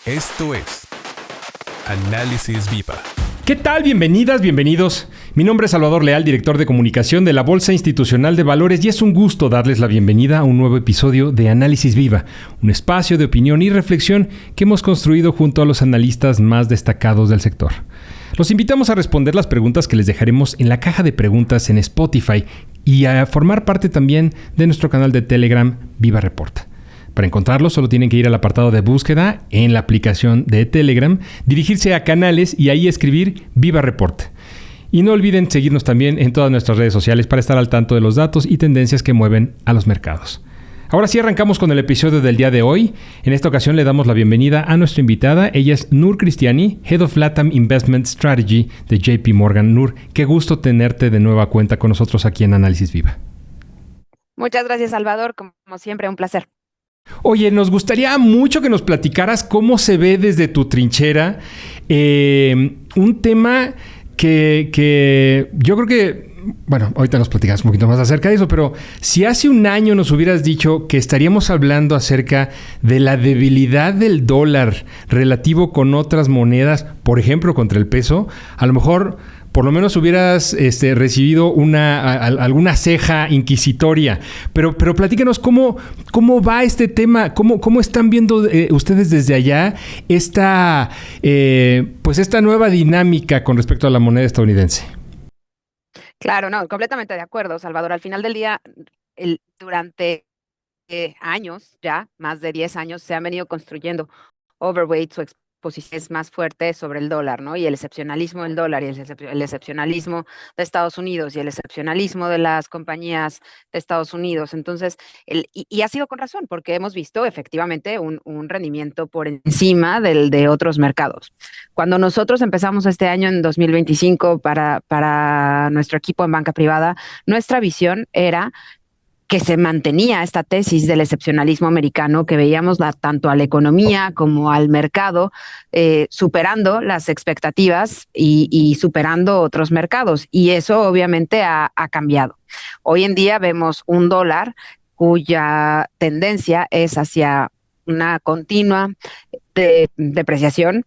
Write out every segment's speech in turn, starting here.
Esto es Análisis Viva. ¿Qué tal? Bienvenidas, bienvenidos. Mi nombre es Salvador Leal, director de comunicación de la Bolsa Institucional de Valores, y es un gusto darles la bienvenida a un nuevo episodio de Análisis Viva, un espacio de opinión y reflexión que hemos construido junto a los analistas más destacados del sector. Los invitamos a responder las preguntas que les dejaremos en la caja de preguntas en Spotify y a formar parte también de nuestro canal de Telegram Viva Reporta. Para encontrarlo solo tienen que ir al apartado de búsqueda en la aplicación de Telegram, dirigirse a canales y ahí escribir Viva Reporta. Y no olviden seguirnos también en todas nuestras redes sociales para estar al tanto de los datos y tendencias que mueven a los mercados. Ahora sí arrancamos con el episodio del día de hoy. En esta ocasión le damos la bienvenida a nuestra invitada. Ella es Nur Cristiani, Head of LATAM Investment Strategy de JP Morgan. Nur, qué gusto tenerte de nueva cuenta con nosotros aquí en Análisis Viva. Muchas gracias, Salvador. Como siempre, un placer. Oye, nos gustaría mucho que nos platicaras cómo se ve desde tu trinchera un tema que yo creo que, bueno, ahorita nos platicas un poquito más acerca de eso, pero si hace un año nos hubieras dicho que estaríamos hablando acerca de la debilidad del dólar relativo con otras monedas, por ejemplo, contra el peso, a lo mejor por lo menos hubieras recibido alguna ceja inquisitoria. Pero platícanos cómo va este tema, cómo están viendo ustedes desde allá esta nueva dinámica con respecto a la moneda estadounidense. Claro, no, completamente de acuerdo, Salvador. Al final del día, durante años, ya más de 10 años, se han venido construyendo overweights o exposiciones más fuertes sobre el dólar, ¿no? Y el excepcionalismo del dólar y el excepcionalismo de Estados Unidos y el excepcionalismo de las compañías de Estados Unidos. Entonces, y ha sido con razón, porque hemos visto efectivamente un rendimiento por encima de otros mercados. Cuando nosotros empezamos este año en 2025 para nuestro equipo en banca privada, nuestra visión era que se mantenía esta tesis del excepcionalismo americano, que veíamos tanto a la economía como al mercado superando las expectativas y superando otros mercados. Y eso obviamente ha cambiado. Hoy en día vemos un dólar cuya tendencia es hacia una continua depreciación.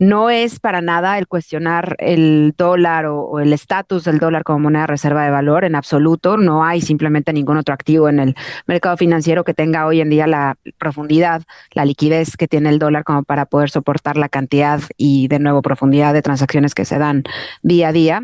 No es para nada el cuestionar el dólar o el estatus del dólar como moneda de reserva de valor, en absoluto. No hay simplemente ningún otro activo en el mercado financiero que tenga hoy en día la profundidad, la liquidez que tiene el dólar como para poder soportar la cantidad y, de nuevo, profundidad de transacciones que se dan día a día.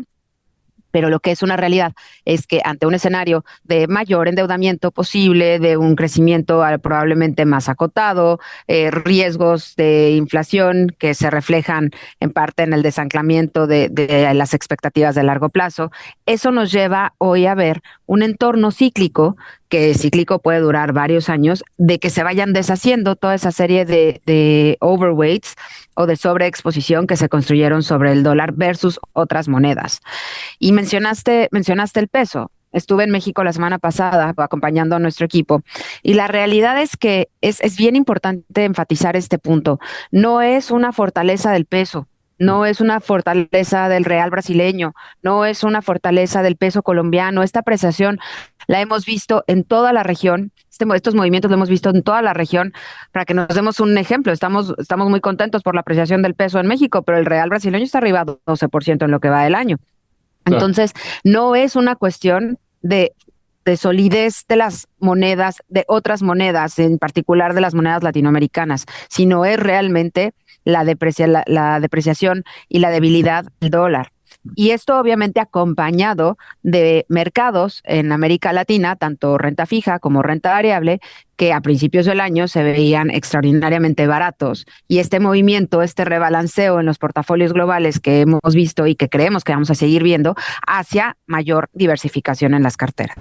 Pero lo que es una realidad es que ante un escenario de mayor endeudamiento posible, de un crecimiento probablemente más acotado, riesgos de inflación que se reflejan en parte en el desanclamiento de las expectativas de largo plazo, eso nos lleva hoy a ver un entorno cíclico, que cíclico puede durar varios años, de que se vayan deshaciendo toda esa serie de overweights o de sobreexposición que se construyeron sobre el dólar versus otras monedas. Y mencionaste el peso. Estuve en México la semana pasada acompañando a nuestro equipo y la realidad es que es bien importante enfatizar este punto. No es una fortaleza del peso. No es una fortaleza del real brasileño, no es una fortaleza del peso colombiano. Esta apreciación la hemos visto en toda la región, estos movimientos los hemos visto en toda la región. Para que nos demos un ejemplo, estamos muy contentos por la apreciación del peso en México, pero el real brasileño está arriba 12% en lo que va del año. Entonces, no es una cuestión de solidez de las monedas, de otras monedas, en particular de las monedas latinoamericanas, sino es realmente la depreciación y la debilidad del dólar. Y esto obviamente acompañado de mercados en América Latina, tanto renta fija como renta variable, que a principios del año se veían extraordinariamente baratos. Y este movimiento, este rebalanceo en los portafolios globales que hemos visto y que creemos que vamos a seguir viendo, hacia mayor diversificación en las carteras.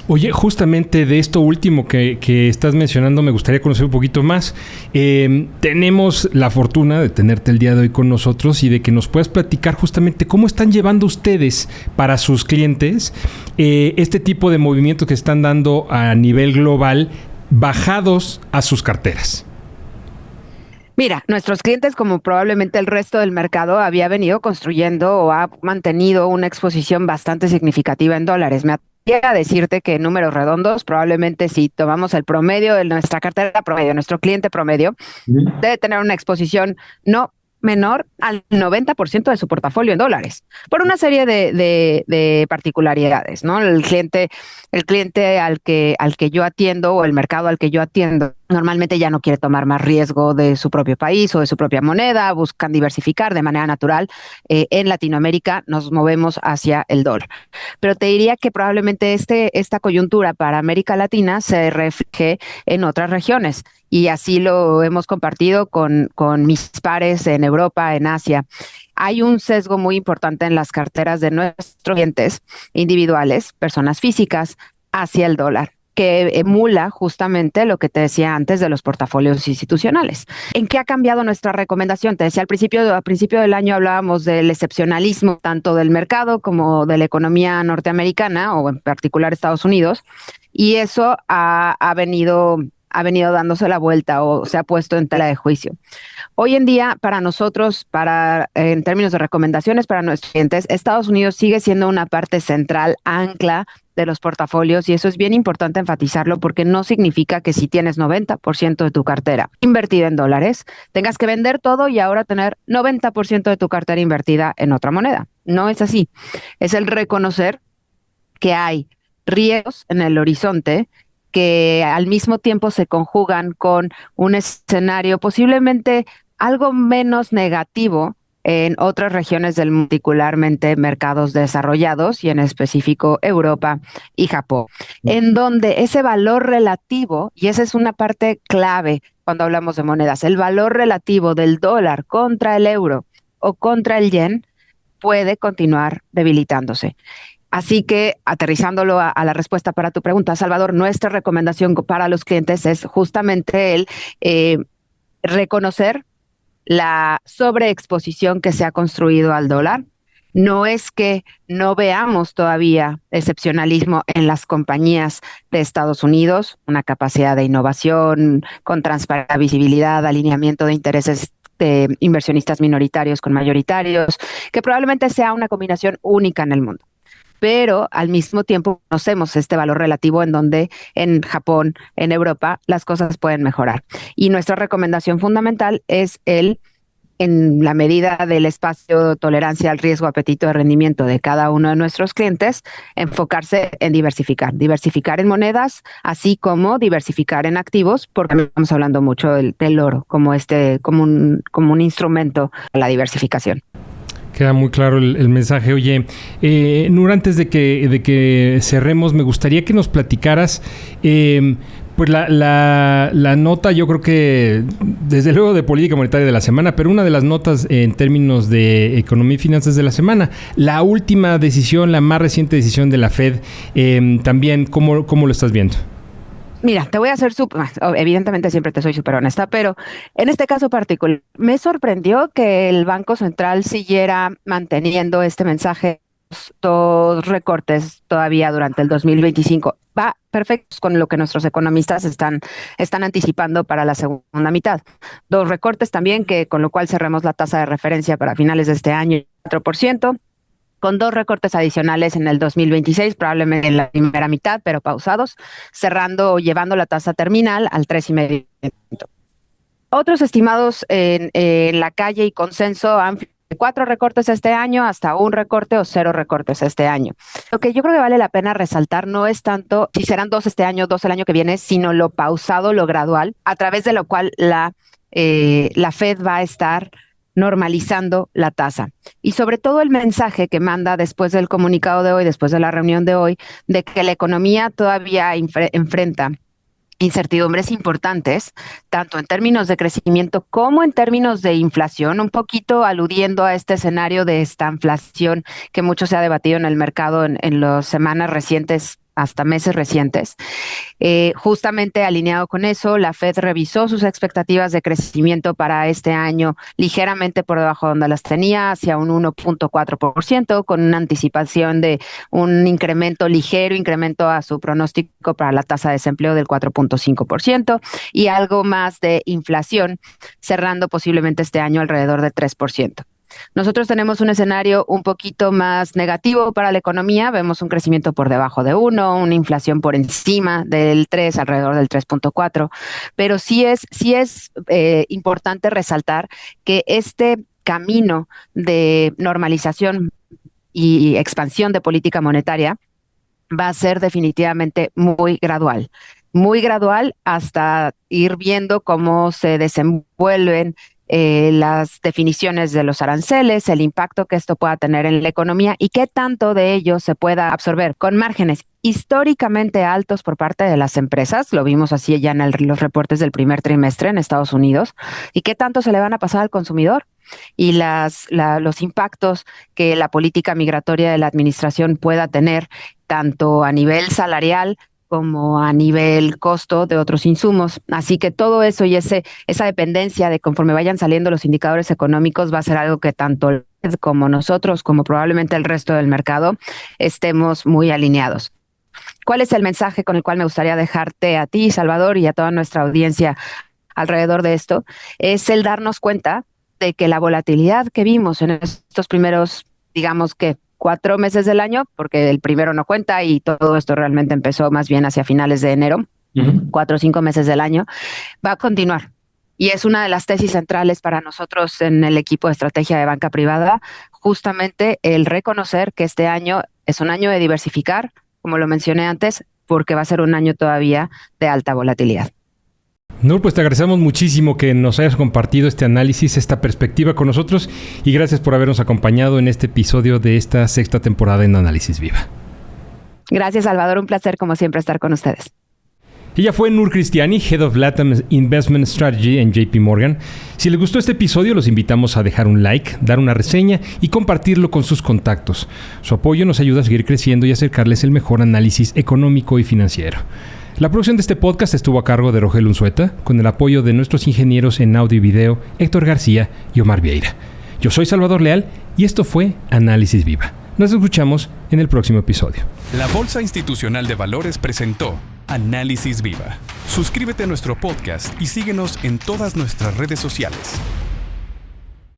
Oye, justamente de esto último que estás mencionando me gustaría conocer un poquito más. Tenemos la fortuna de tenerte el día de hoy con nosotros y de que nos puedas platicar justamente cómo están llevando ustedes para sus clientes este tipo de movimientos que están dando a nivel global bajados a sus carteras. Mira, nuestros clientes, como probablemente el resto del mercado, había venido construyendo o ha mantenido una exposición bastante significativa en dólares. Me a decirte que en números redondos, probablemente si tomamos el promedio de nuestra cartera promedio, nuestro cliente promedio, debe tener una exposición no menor al 90% de su portafolio en dólares, por una serie de particularidades, ¿no? El cliente al que yo atiendo o el mercado al que yo atiendo normalmente ya no quiere tomar más riesgo de su propio país o de su propia moneda, buscan diversificar de manera natural. En Latinoamérica nos movemos hacia el dólar. Pero te diría que probablemente esta coyuntura para América Latina se refleje en otras regiones. Y así lo hemos compartido con mis pares en Europa, en Asia. Hay un sesgo muy importante en las carteras de nuestros clientes individuales, personas físicas, hacia el dólar, que emula justamente lo que te decía antes de los portafolios institucionales. ¿En qué ha cambiado nuestra recomendación? Te decía al principio del año hablábamos del excepcionalismo tanto del mercado como de la economía norteamericana o en particular Estados Unidos, y eso ha venido dándose la vuelta o se ha puesto en tela de juicio. Hoy en día, para nosotros, en términos de recomendaciones para nuestros clientes, Estados Unidos sigue siendo una parte central, ancla de los portafolios, y eso es bien importante enfatizarlo porque no significa que si tienes 90% de tu cartera invertida en dólares, tengas que vender todo y ahora tener 90% de tu cartera invertida en otra moneda. No es así. Es el reconocer que hay riesgos en el horizonte que al mismo tiempo se conjugan con un escenario posiblemente algo menos negativo en otras regiones del mundo, particularmente mercados desarrollados y en específico Europa y Japón, en donde ese valor relativo, y esa es una parte clave cuando hablamos de monedas, el valor relativo del dólar contra el euro o contra el yen puede continuar debilitándose. Así que, aterrizándolo a la respuesta para tu pregunta, Salvador, nuestra recomendación para los clientes es justamente el reconocer la sobreexposición que se ha construido al dólar. No es que no veamos todavía excepcionalismo en las compañías de Estados Unidos, una capacidad de innovación con transparencia, visibilidad, alineamiento de intereses de inversionistas minoritarios con mayoritarios, que probablemente sea una combinación única en el mundo. Pero al mismo tiempo conocemos este valor relativo en donde en Japón, en Europa, las cosas pueden mejorar. Y nuestra recomendación fundamental es en la medida del espacio, tolerancia al riesgo, apetito de rendimiento de cada uno de nuestros clientes, enfocarse en diversificar en monedas, así como diversificar en activos, porque estamos hablando mucho del oro como un instrumento para la diversificación. Queda muy claro el mensaje. Oye, Nur, antes de que cerremos, me gustaría que nos platicaras pues la nota, yo creo que desde luego de política monetaria de la semana, pero una de las notas en términos de economía y finanzas de la semana. La última decisión, la más reciente decisión de la Fed, también, ¿cómo lo estás viendo? Mira, te voy a hacer evidentemente siempre te soy súper honesta, pero en este caso particular, me sorprendió que el Banco Central siguiera manteniendo este mensaje, dos recortes todavía durante el 2025. Va perfecto con lo que nuestros economistas están anticipando para la segunda mitad. Dos recortes también, con lo cual cerremos la tasa de referencia para finales de este año, 4%. Con dos recortes adicionales en el 2026, probablemente en la primera mitad, pero pausados, cerrando o llevando la tasa terminal al 3,5%. Otros estimados en la calle y consenso han 4 recortes este año, hasta un recorte o 0 recortes este año. Lo que yo creo que vale la pena resaltar no es tanto si serán 2 este año, 2 el año que viene, sino lo pausado, lo gradual, a través de lo cual la Fed va a estar normalizando la tasa. Y sobre todo el mensaje que manda después del comunicado de hoy, después de la reunión de hoy, de que la economía todavía enfrenta incertidumbres importantes, tanto en términos de crecimiento como en términos de inflación, un poquito aludiendo a este escenario de estanflación que mucho se ha debatido en el mercado en las semanas recientes, hasta meses recientes. Justamente alineado con eso, la Fed revisó sus expectativas de crecimiento para este año ligeramente por debajo de donde las tenía, hacia un 1.4%, con una anticipación de un ligero incremento a su pronóstico para la tasa de desempleo del 4.5% y algo más de inflación, cerrando posiblemente este año alrededor de 3%. Nosotros tenemos un escenario un poquito más negativo para la economía. Vemos un crecimiento por debajo de 1, una inflación por encima del 3, alrededor del 3.4. Pero sí es importante resaltar que este camino de normalización y expansión de política monetaria va a ser definitivamente muy gradual hasta ir viendo cómo se desenvuelven las definiciones de los aranceles, el impacto que esto pueda tener en la economía y qué tanto de ello se pueda absorber con márgenes históricamente altos por parte de las empresas, lo vimos así ya en los reportes del primer trimestre en Estados Unidos, y qué tanto se le van a pasar al consumidor y los impactos que la política migratoria de la administración pueda tener tanto a nivel salarial como a nivel costo de otros insumos. Así que todo eso y esa dependencia de conforme vayan saliendo los indicadores económicos va a ser algo que tanto como nosotros, como probablemente el resto del mercado, estemos muy alineados. ¿Cuál es el mensaje con el cual me gustaría dejarte a ti, Salvador, y a toda nuestra audiencia alrededor de esto? Es el darnos cuenta de que la volatilidad que vimos en estos primeros, digamos que 4 meses del año, porque el primero no cuenta y todo esto realmente empezó más bien hacia finales de enero, 4 o 5 meses del año, va a continuar. Y es una de las tesis centrales para nosotros en el equipo de estrategia de banca privada, justamente el reconocer que este año es un año de diversificar, como lo mencioné antes, porque va a ser un año todavía de alta volatilidad. Nur, pues te agradecemos muchísimo que nos hayas compartido este análisis, esta perspectiva con nosotros y gracias por habernos acompañado en este episodio de esta 6ª temporada en Análisis Viva. Gracias, Salvador. Un placer, como siempre, estar con ustedes. Ella fue Nur Cristiani, Head of Latam Investment Strategy en JP Morgan. Si les gustó este episodio, los invitamos a dejar un like, dar una reseña y compartirlo con sus contactos. Su apoyo nos ayuda a seguir creciendo y acercarles el mejor análisis económico y financiero. La producción de este podcast estuvo a cargo de Rogelio Unzueta, con el apoyo de nuestros ingenieros en audio y video, Héctor García y Omar Vieira. Yo soy Salvador Leal y esto fue Análisis Viva. Nos escuchamos en el próximo episodio. La Bolsa Institucional de Valores presentó Análisis Viva. Suscríbete a nuestro podcast y síguenos en todas nuestras redes sociales.